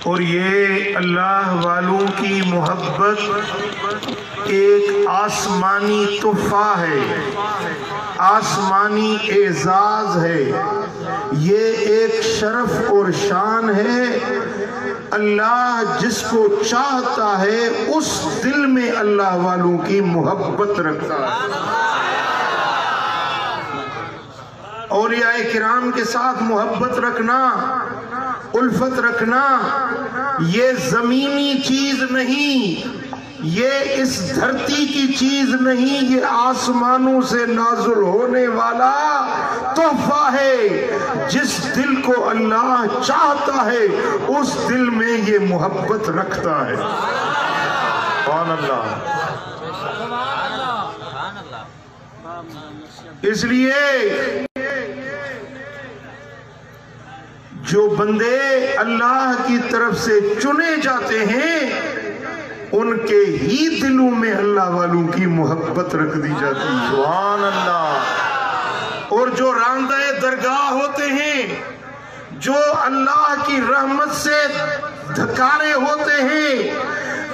اور یہ اللہ والوں کی محبت ایک آسمانی تحفہ ہے، آسمانی اعزاز ہے، یہ ایک شرف اور شان ہے۔ اللہ جس کو چاہتا ہے اس دل میں اللہ والوں کی محبت رکھتا ہے۔ اولیاء کرام کے ساتھ محبت رکھنا، الفت رکھنا، یہ زمینی چیز نہیں، یہ اس دھرتی کی چیز نہیں، یہ آسمانوں سے نازل ہونے والا تحفہ ہے۔ جس دل کو اللہ چاہتا ہے اس دل میں یہ محبت رکھتا ہے۔ سبحان اللہ۔ اس لیے جو بندے اللہ کی طرف سے چنے جاتے ہیں ان کے ہی دلوں میں اللہ والوں کی محبت رکھ دی جاتی ہے۔ سبحان اللہ۔ اور جو راندہ درگاہ ہوتے ہیں، جو اللہ کی رحمت سے دھکارے ہوتے ہیں،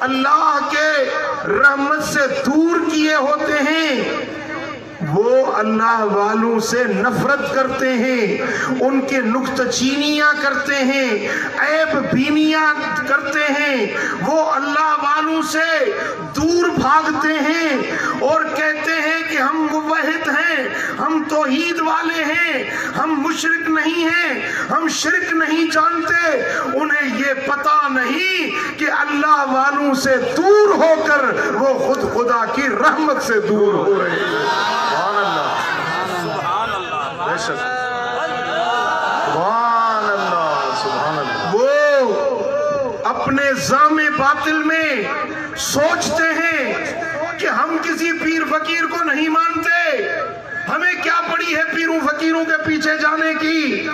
اللہ کے رحمت سے دور کیے ہوتے ہیں، وہ اللہ والوں سے نفرت کرتے ہیں، ان کے نکتہ چینیاں کرتے ہیں، عیب بینیاں کرتے ہیں، وہ اللہ والوں سے دور بھاگتے ہیں اور کہتے ہیں کہ ہم موحد ہیں، ہم توحید والے ہیں، ہم مشرک نہیں ہیں، ہم شرک نہیں جانتے۔ انہیں یہ پتہ نہیں کہ اللہ والوں سے دور ہو کر وہ خود خدا کی رحمت سے دور ہو رہے ہیں۔ سبحان اللہ، سبحان اللہ، سبحان اللہ۔ وہ اپنے زام باطل میں سوچتے ہیں کہ ہم کسی پیر فقیر کو نہیں مانتے، ہمیں کیا پڑی ہے پیروں فقیروں کے پیچھے جانے کی۔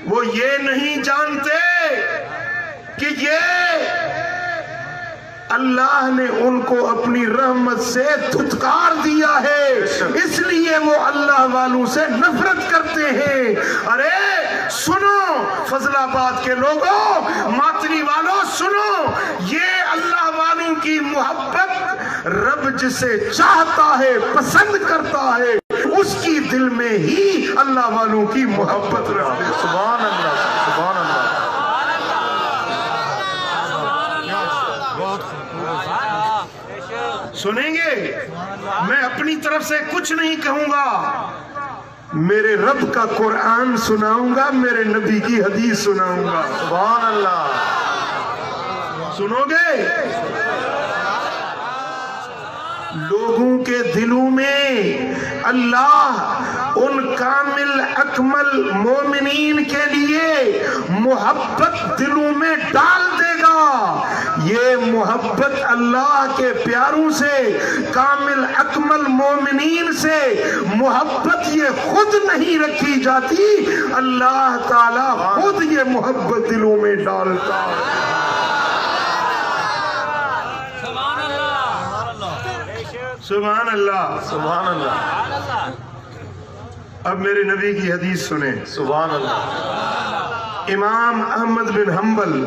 وہ یہ نہیں جانتے کہ یہ اللہ نے ان کو اپنی رحمت سے دھتکار دیا ہے، اس لیے وہ اللہ والوں سے نفرت کرتے ہیں۔ ارے سنو فضل آباد کے لوگوں، ماتری والوں سنو، یہ اللہ والوں کی محبت رب جسے چاہتا ہے، پسند کرتا ہے، اس کی دل میں ہی اللہ والوں کی محبت رکھتے۔ سبحان اللہ، سبحان اللہ۔ سنیں گے؟ میں اپنی طرف سے کچھ نہیں کہوں گا، میرے رب کا قرآن سناؤں گا، میرے نبی کی حدیث سناؤں گا۔ سبحان اللہ۔ سنو گے؟ لوگوں کے دلوں میں اللہ ان کامل اکمل مومنین کے لیے محبت دلوں میں ڈال دے گا۔ یہ محبت اللہ کے پیاروں سے، کامل اکمل مومنین سے محبت یہ خود نہیں رکھی جاتی، اللہ تعالیٰ خود یہ محبت دلوں میں ڈالتا ہے۔ سبحان اللہ، سبحان اللہ۔ اب میرے نبی کی حدیث سنیں۔ سبحان اللہ۔ امام احمد بن حنبل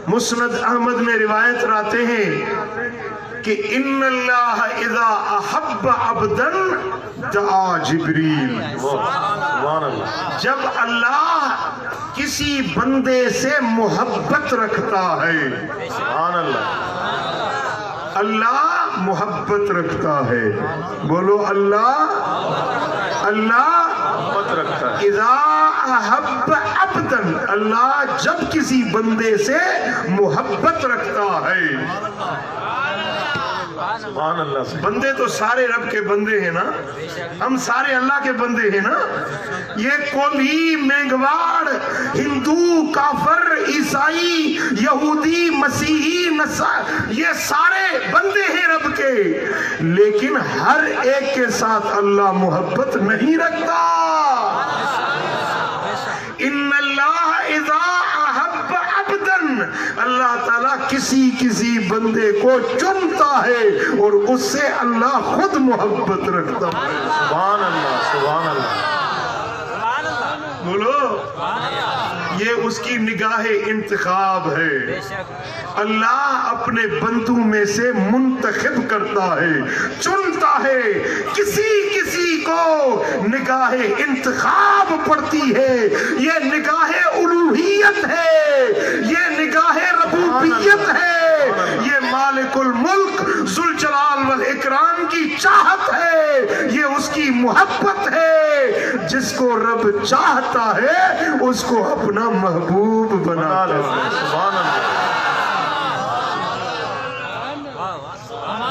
مسند احمد میں روایت لاتے ہیں کہ ان اللہ اذا احب عبدا دعا جبریل۔ سبحان اللہ۔ جب اللہ کسی بندے سے محبت رکھتا ہے، سبحان اللہ، اللہ محبت رکھتا ہے، بولو اللہ محبت رکھتا ہے۔ اذا احب عبدا، اللہ جب کسی بندے سے محبت رکھتا ہے، سبحان اللہ۔ بندے تو سارے رب کے بندے ہیں نا، ہم سارے اللہ کے بندے ہیں نا۔ یہ کولی، مینگواڑ، ہندو، کافر، عیسائی، یہودی، مسیحی، یہ سارے بندے ہیں رب کے، لیکن ہر ایک کے ساتھ اللہ محبت نہیں رکھتا۔ ان اللہ اذا احب عبدا، اللہ تعالیٰ کسی بندے کو چنتا ہے اور اس سے اللہ خود محبت رکھتا ہے۔ سبحان اللہ، سبحان اللہ، بولو یہ اس کی نگاہ انتخاب ہے. اللہ اپنے بندوں میں سے منتخب کرتا ہے, چنتا ہے. کسی کسی کو نگاہ انتخاب پڑتی ہے. یہ نگاہ الوہیت ہے, یہ نگاہ ربوبیت ہے, یہ مالک الملک ذوالجلال والاکرام کی چاہت ہے, یہ اس کی محبت ہے. جس کو رب چاہتا ہے اس کو اپنا محبوب بنا لیتا ہے. سبحان اللہ.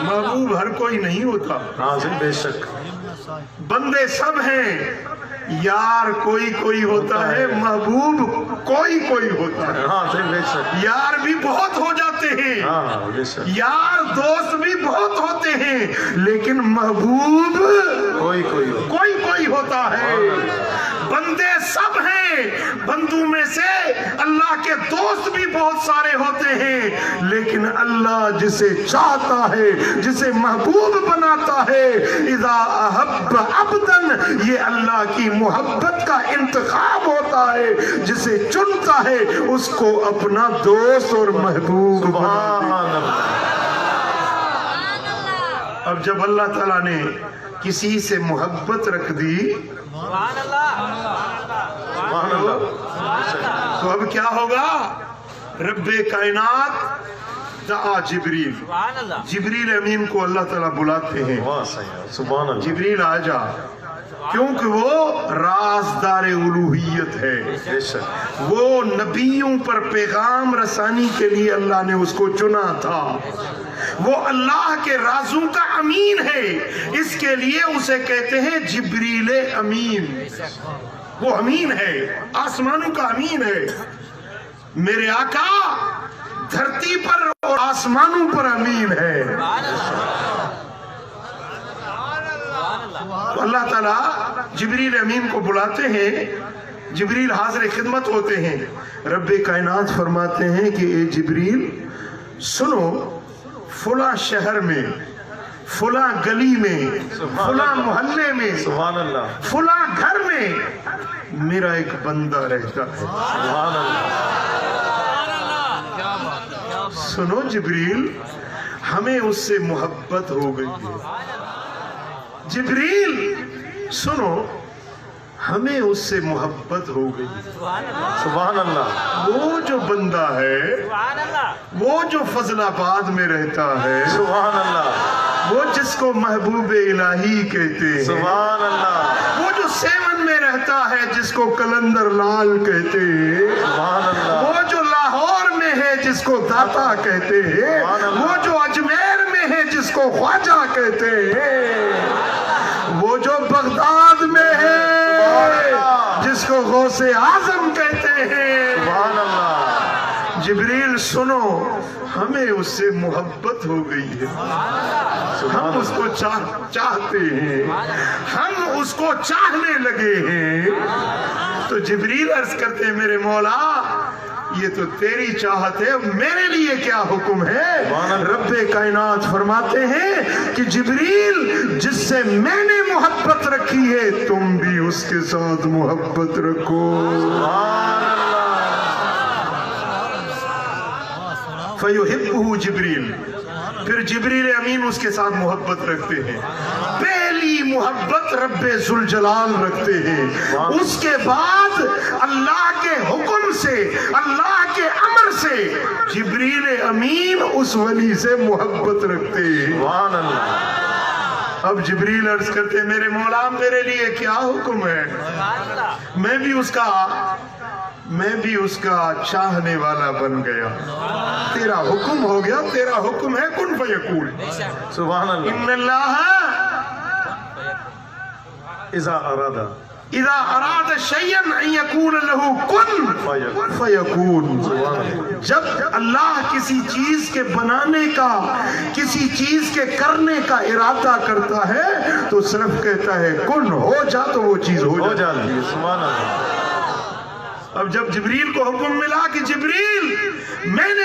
محبوب ہر کوئی نہیں ہوتا. بے شک بندے سب ہیں, یار کوئی کوئی ہوتا ہے, محبوب کوئی کوئی ہوتا ہے. یار بھی بہت ہو جاتے ہیں, یار دوست بھی بہت ہوتے ہیں, لیکن محبوب کوئی کوئی ہوتا ہے. بندے سب ہیں, بندوں میں سے اللہ کے دوست بھی بہت سارے ہوتے ہیں, لیکن اللہ جسے چاہتا ہے, جسے محبوب بناتا ہے, اذا احب عبدن, یہ اللہ کی محبت کا انتخاب ہوتا ہے. جسے چنتا ہے اس کو اپنا دوست اور محبوب بناتا ہے. اب جب اللہ تعالیٰ نے کسی سے محبت رکھ دی تو اب کیا ہوگا؟ رب کائنات دعا جبریل. جبریل امین کو اللہ تعالیٰ بلاتے ہیں, جبریل آ جا, کیونکہ وہ رازدار الوہیت ہے. وہ نبیوں پر پیغام رسانی کے لیے اللہ نے اس کو چنا تھا. وہ اللہ کے رازوں کا امین ہے, اس کے لیے اسے کہتے ہیں جبریل امین. وہ امین ہے, آسمانوں کا امین ہے. میرے آقا دھرتی پر اور آسمانوں پر امین ہے. اللہ تعالیٰ جبریل امین کو بلاتے ہیں. جبریل حاضر خدمت ہوتے ہیں. رب کائنات فرماتے ہیں کہ اے جبریل سنو, فلاں شہر میں, فلاں گلی میں, فلاں محلے میں, فلاں گھر میں میرا ایک بندہ رہتا ہے. سنو جبریل, ہمیں اس سے محبت ہو گئی ہے. جبریل سنو, ہمیں اس سے محبت ہو گئی. سبحان اللہ. وہ جو بندہ ہے, وہ جو فضل آباد میں رہتا ہے, سبحان اللہ, وہ جس کو محبوب الہی کہتے ہیں, سبحان اللہ, وہ جو سیون میں رہتا ہے جس کو کلندر لال کہتے ہیں, سبحان اللہ, وہ جو لاہور میں ہے جس کو داتا کہتے ہیں, وہ جو اجمیر میں ہے جس کو خواجہ کہتے ہیں, وہ جو بغداد میں ہے جس کو غوث اعظم کہتے ہیں. سبحان اللہ. جبریل سنو, ہمیں اس سے محبت ہو گئی ہے. ہم اس کو چاہتے ہیں, ہم اس کو چاہنے لگے ہیں. تو جبریل عرض کرتے ہیں میرے مولا یہ تو تیری چاہت ہے, میرے لیے کیا حکم ہے؟ رب کائنات فرماتے ہیں کہ جبریل جس سے میں نے محبت رکھی ہے تم بھی اس کے ساتھ محبت رکھو. فَيُحِبُّهُ جبریل, پھر جبریل امین اس کے ساتھ محبت رکھتے ہیں. پہلی محبت رب ذوالجلال رکھتے ہیں, اس کے بعد اللہ کے حکم سے, اللہ کے امر سے جبریل امین اس ولی سے محبت رکھتے ہیں. سبحان اللہ. اب جبریل عرض کرتے ہیں میرے مولا میرے لیے کیا حکم ہے؟ میں بھی اس کا چاہنے والا بن گیا. تیرا حکم ہو گیا, تیرا حکم ہے کن فیکون. سبحان اللہ. ان اللہ اذا اراد شیئا ان یکون له کن فیکون. جب اللہ کسی چیز کے بنانے کا, کسی چیز کے کرنے کا ارادہ کرتا ہے تو صرف کہتا ہے کن, ہو جا, تو وہ چیز ہو جاتی ہے. سبحان اللہ. اب جب جبریل کو حکم ملا کہ جبریل میں نے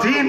3,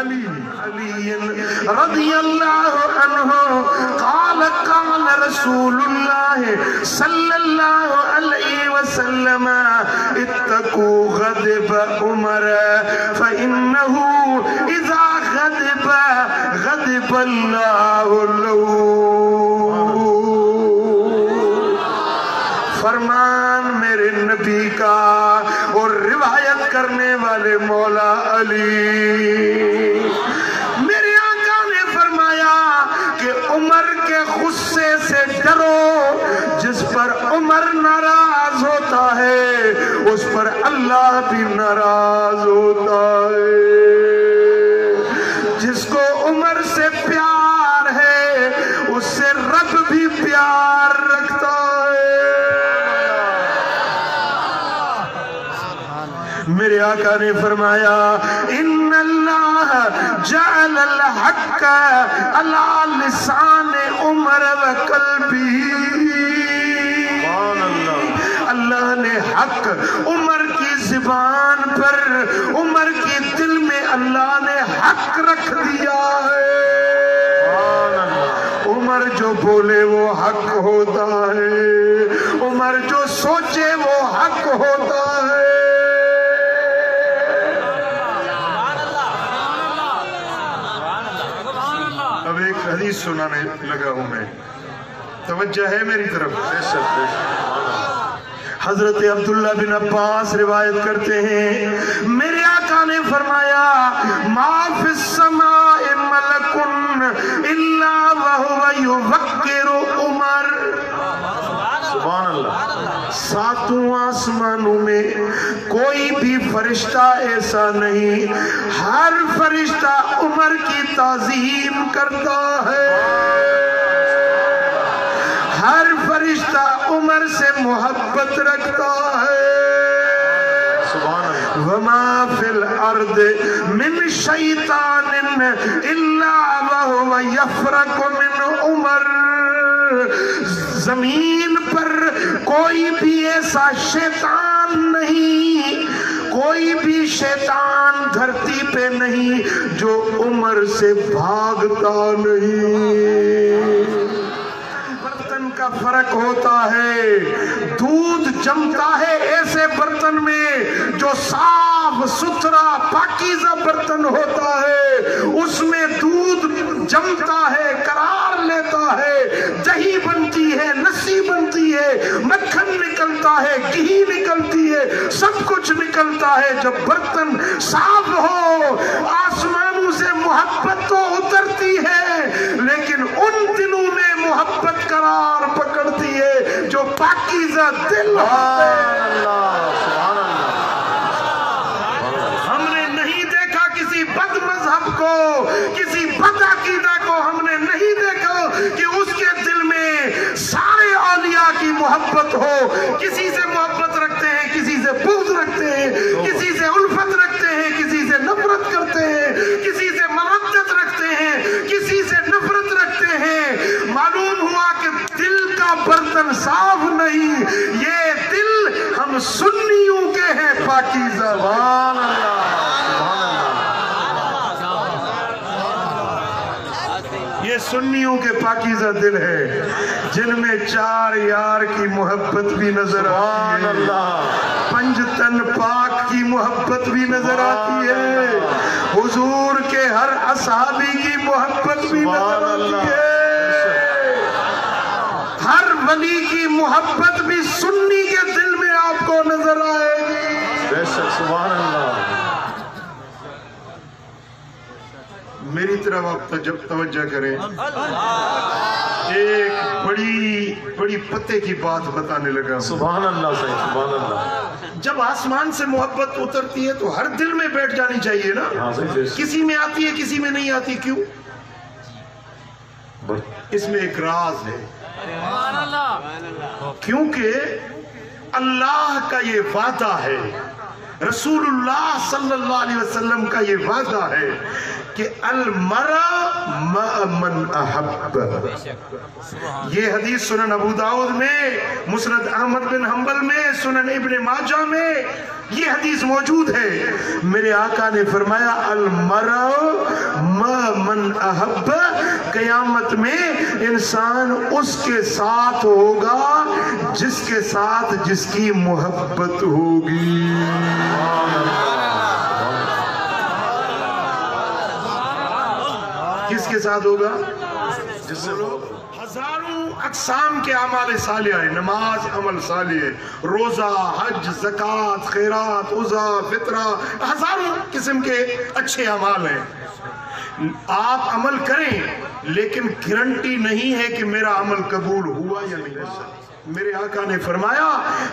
علی رضی اللہ عنہ قال قال رسول اللہ صلی اللہ علیہ وسلم اتقوا غضب عمر فإنه اذا غضب غضب اللہ له۔ فرمان میرے نبی کا اور روایت کرنے والے مولا علی، میرے آقا نے فرمایا کہ عمر کے غصے سے ڈرو، جس پر عمر ناراض ہوتا ہے اس پر اللہ بھی ناراض ہوتا ہے، جس کو عمر سے پیار ہے اس سے رب بھی پیار رکھتا ہے۔ میرے آقا نے فرمایا ان اللہ جعل الحق علی لسان عمر و قلبی، اللہ نے حق عمر کی زبان پر، عمر کے دل میں اللہ نے حق رکھ دیا ہے۔ عمر جو بولے وہ حق ہوتا ہے، عمر جو سوچے وہ حق ہوتا ہے۔ اب ایک حدیث سنانے لگا ہوں میں، توجہ ہے میری طرف؟ حضرت عبداللہ بن عباس روایت کرتے ہیں میرے آقا نے فرمایا ما فی السماء ملک الا وہو یوقر عمر، سبحان اللہ، ساتوں آسمانوں میں کوئی بھی فرشتہ ایسا نہیں، ہر فرشتہ عمر کی تعظیم کرتا ہے، ہر فرشتہ عمر سے محبت رکھتا ہے۔ وما فی الارض من شیطان الا وہو یفرق من عمر، زمین پر کوئی بھی ایسا شیطان نہیں، کوئی بھی شیطان دھرتی پہ نہیں جو عمر سے بھاگتا نہیں۔ برتن کا فرق ہوتا ہے، دودھ جمتا ہے ایسے برتن میں جو صاف ستھرا پاکیزہ برتن ہوتا ہے، اس میں دودھ جمتا ہے، قرار لیتا ہے، دہی بنتی ہے، لسی بنتی ہے، مکھن نکلتا ہے، گھی نکلتی ہے، سب کچھ نکلتا ہے۔ جب برتن صاف ہو آسمانوں سے محبت تو اترتی ہے، لیکن ان دلوں میں محبت قرار پکڑتی ہے جو پاکیزہ دل ہوتے ہیں۔ ہم نے نہیں دیکھا کسی بد مذہب کو، کسی بد عقیدہ کو، ہم نے نہیں دیکھا کہ اس کے دل میں سارے اولیاء کی محبت ہو۔ کسی سے محبت رکھتے ہیں، کسی سے بغض رکھتے ہیں، کسی سے الفت رکھتے ہیں، کسی سے نفرت کرتے ہیں، کسی سے مودت رکھتے ہیں، کسی سے نفرت رکھتے ہیں۔ معلوم ہوا کہ دل کا برتن صاف نہیں، یہ دل ہم سنیوں کے ہیں پاکیزہ۔ سبحان اللہ، یہ سنیوں کے پاکیزہ دل ہے جن میں چار یار کی محبت بھی نظر آتی ہے، پنج تن پاک کی محبت بھی نظر آتی ہے، حضور کے ہر اصحابی کی محبت بھی نظر آتی ہے، ہر ولی کی محبت بھی سنی کے دل میں آپ کو نظر آئے گی۔ بے شک، سبحان اللہ۔ میری طرف آپ توجہ کریں، ایک بڑی پتے کی بات بتانے لگا۔ سبحان اللہ، سبحان اللہ۔ جب آسمان سے محبت اترتی ہے تو ہر دل میں بیٹھ جانی چاہیے نا، کسی میں آتی ہے کسی میں نہیں آتی، کیوں؟ اس میں ایک راز ہے، کیونکہ اللہ کا یہ وعدہ ہے، رسول اللہ صلی اللہ علیہ وسلم کا یہ وعدہ ہے کہ المرء مع من احب. یہ حدیث سنن ابو داؤد میں، مسند احمد بن حنبل میں، سنن ابن ماجہ میں یہ حدیث موجود ہے. میرے آقا نے فرمایا المرء مع من احب، قیامت میں انسان اس کے ساتھ ہوگا جس کے ساتھ جس کی محبت ہوگی. کس کے ساتھ ہوگا؟ جس سے ہزاروں اقسام کے اعمال صالحہ ہیں، نماز عمل صالح، روزہ، حج، زکوٰۃ، خیرات، عزا، فطرہ، ہزاروں قسم کے اچھے اعمال ہیں. آپ عمل کریں لیکن گارنٹی نہیں ہے کہ میرا عمل قبول ہوا یا نہیں ہوا. میرے آقا نے فرمایا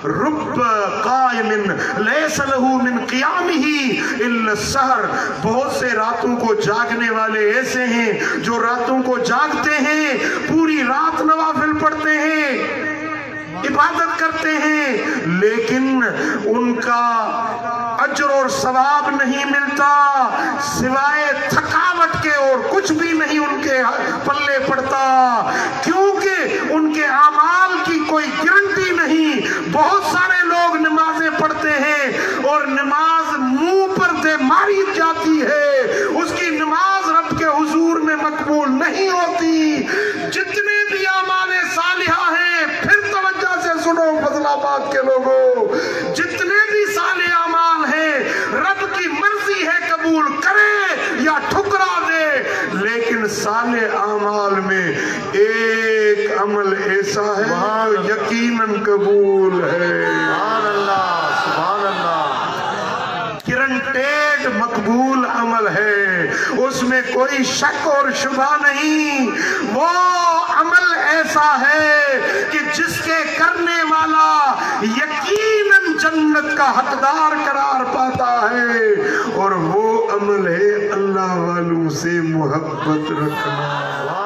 رب قائم لیس لہ من قیامہ الا السحر، بہت سے راتوں کو جاگنے والے ایسے ہیں جو راتوں کو جاگتے ہیں، پوری رات نوافل پڑھتے ہیں، عبادت کرتے ہیں، لیکن ان کا اجر اور ثواب نہیں ملتا، سوائے تھکاوٹ کے اور کچھ بھی نہیں ان کے پلے پڑتا، کیونکہ ان کے اعمال کی کوئی گارنٹی نہیں. بہت سارے لوگ نمازیں پڑھتے ہیں اور نماز منہ پر دے ماری جاتی ہے، اس کی نماز رب کے حضور میں مقبول نہیں ہوتی. جتنے بھی اعمال صالحہ ہیں، پھر توجہ سے سنو فضل آباد کے لوگوں، جتنے بھی صالح اعمال ہیں رب کی مرضی ہے قبول کرے یا ٹھکرا دے، لیکن صالح اعمال میں ایک عمل ایسا ہے جو یقیناً قبول ہے. سبحان اللہ، سبحان اللہ. گارنٹیڈ مقبول عمل ہے، اس میں کوئی شک اور شبہ نہیں. وہ عمل ایسا ہے کہ جس کے کرنے والا یقیناً جنت کا حقدار قرار پاتا ہے، اور وہ عمل ہے اللہ والوں سے محبت رکھنا.